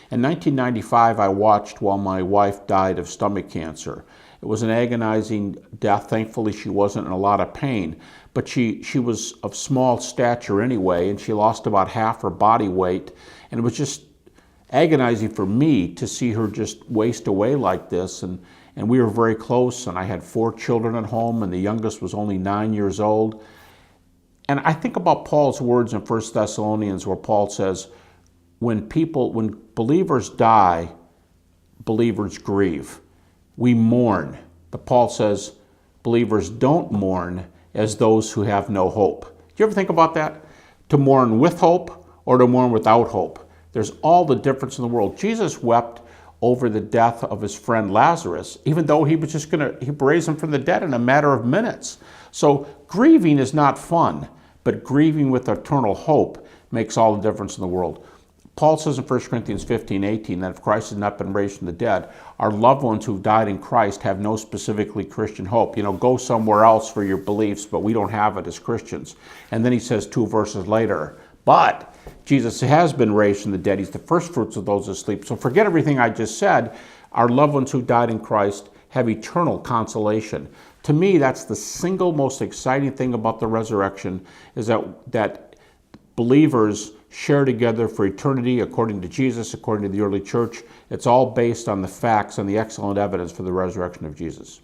In 1995, I watched while my wife died of stomach cancer. It was an agonizing death. Thankfully, she wasn't in a lot of pain, but she was of small stature anyway, and she lost about half her body weight, and it was just agonizing for me to see her just waste away like this. And we were very close, and I had 4 children at home, and the youngest was only 9 years old. And I think about Paul's words in 1 Thessalonians where Paul says, when believers die, believers grieve. We mourn. But Paul says, believers don't mourn as those who have no hope. Do you ever think about that? To mourn with hope or to mourn without hope. There's all the difference in the world. Jesus wept over the death of his friend Lazarus, even though he was just he raised him from the dead in a matter of minutes. So grieving is not fun, but grieving with eternal hope makes all the difference in the world. Paul says in 1 Corinthians 15:18 that if Christ has not been raised from the dead, our loved ones who've died in Christ have no specifically Christian hope. Go somewhere else for your beliefs, but we don't have it as Christians. And then he says 2 verses later, but Jesus has been raised from the dead. He's the first fruits of those asleep. So forget everything I just said. Our loved ones who died in Christ have eternal consolation. To me, that's the single most exciting thing about the resurrection, is that believers share together for eternity according to Jesus, according to the early church. It's all based on the facts and the excellent evidence for the resurrection of Jesus.